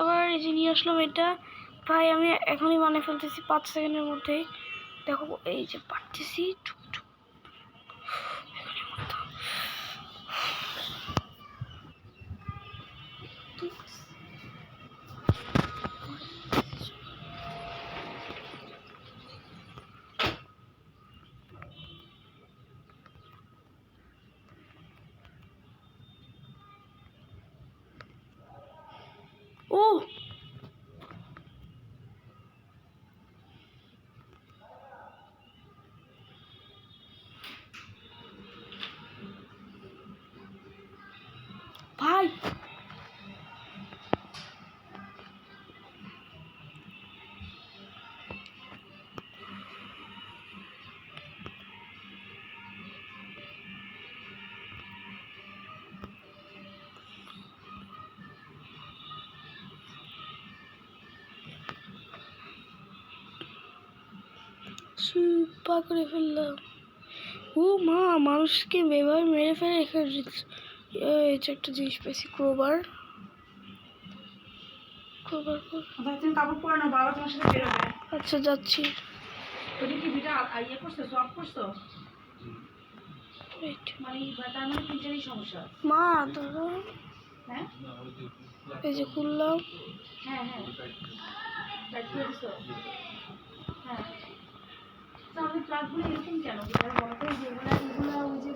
আবার এই যে নিয়ে আসলাম এটা। ভাই আমি এখনই বানিয়ে ফেলতেছি 5 সেকেন্ডের মধ্যেই। দেখো এই যে পারতেছি। ও ভাই সুপা করে ফেললাম। ও মা, মানুষকে এভাবে মেরে ফেলে এখানে। এই যে একটা জিনিস পেয়েছি, ক্রোবার। কাপড় পরে না, বাবা তোমার সাথে বেরোবে। আচ্ছা যাচ্ছি। তুমি কি ভিডিও ইয়ে করছো, সব করছো? মানে তার মানে তিনটারই সমস্যা। মা ধরো। হ্যাঁ এই যে খুললাম। হ্যাঁ হ্যাঁ টাইট করে দিছো। হ্যাঁ তাহলে প্লাগগুলো এরকম কেন? বলো তো, যেগুলো এগুলো ওই যে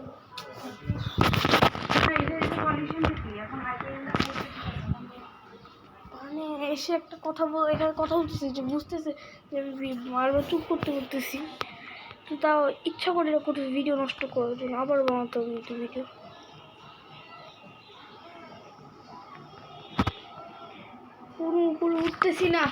এটা কন্ডিশনটা কি এখন? মানে এসে একটা কথা এখানে কথা বলতেছে, যে বুঝতেছে যে আমি বারবার চুপ করতে করতেছি, তো তাও ইচ্ছা করে করতেছে ভিডিও নষ্ট করার জন্য। আবার বানাতে হবে ভিডিও। পুরো উপরে উঠতেছি না।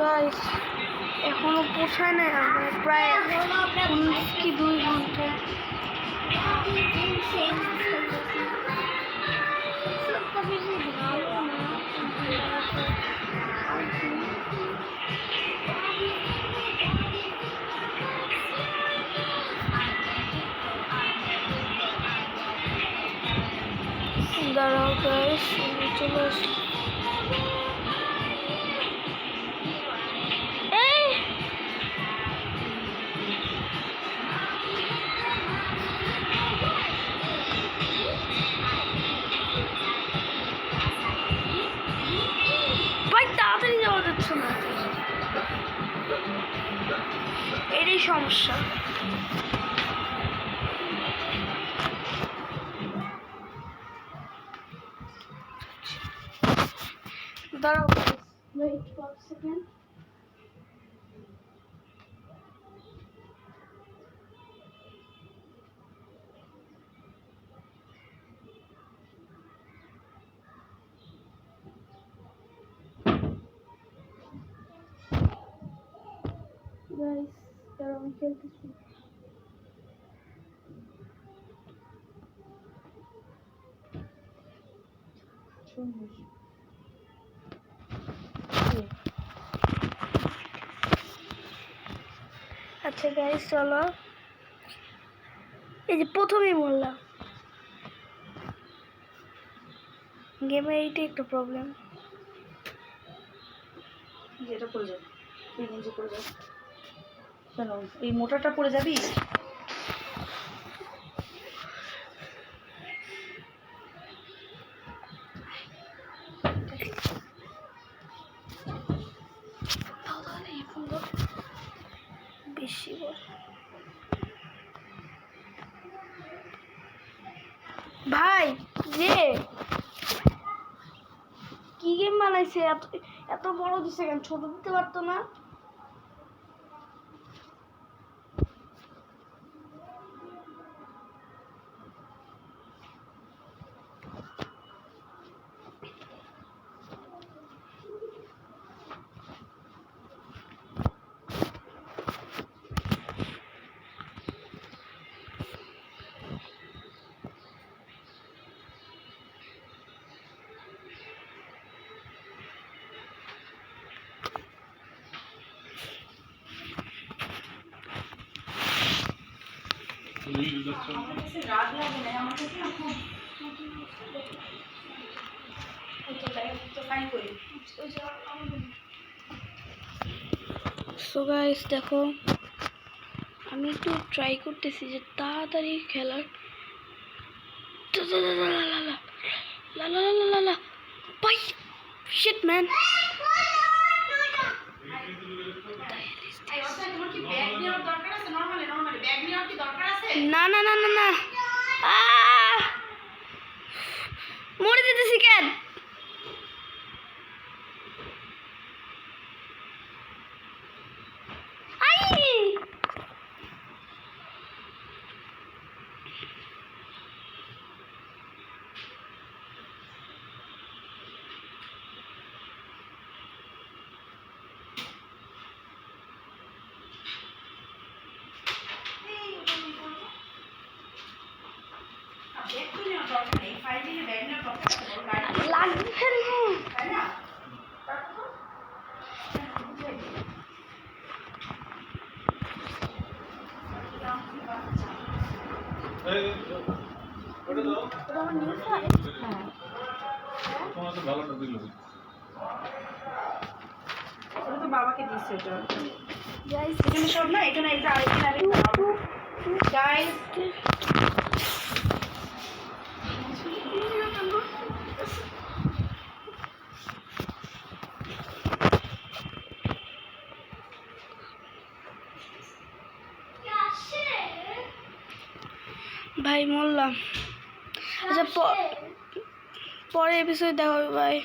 গাইস এখনো পৌঁছায় না, প্রায় কি 2 ঘন্টা। দাঁড়াও গাইস, চলে আসি। ভাই তাড়াতাড়ি যাওয়া যাচ্ছে না, এটাই সমস্যা। দাঁড়াও ওয়েট 5 সেকেন্ড। গাইস দাঁড়াও, আমি খেলতেছি। আচ্ছা গাইস চলো, এই যে প্রথমেই বললাম গেমে এইটাই একটু প্রবলেম। যেটা পড়ে যাবে, তুই গেঞ্জি পড়ে যাবে কেন? এই মোটাটা পড়ে যাবি। বেশি বল ভাই যে কি গেম বানাইছে, এত এত বড় দিছে কেন, ছোট দিতে পারতো না? আমার কাছে রাগ লাগে না, আমার কাছে না খুব ফাইন করি। সো গাইস দেখো, আমি একটু ট্রাই করতেছি যে তাড়াতাড়ি খেলার। ভাই শিট ম্যান, তোমার কি ব্যাগ নেওয়ার দরকার আছে? নরমালি ব্যাগ নেওয়ার কি দরকার আছে? না না না না না, মরে যেতেছি কেন? ব্যাগ তো নেওয়ার দরকার নেই, ফাইলে ব্যাগ নেওয়ার দরকার আছে? বড় গাড়ি, লাগবে ফেলবো। তাই না? ওটা আমার নিউ ফাইল। হ্যাঁ, ওটা তো বাবাকে দিচ্ছে ওটা। গাইস এখানে সব না, এখানে এটা আরেকটা গাইস। ভাই মরলাম। আচ্ছা পরের এপিসোড দেখা হবে, ভাই।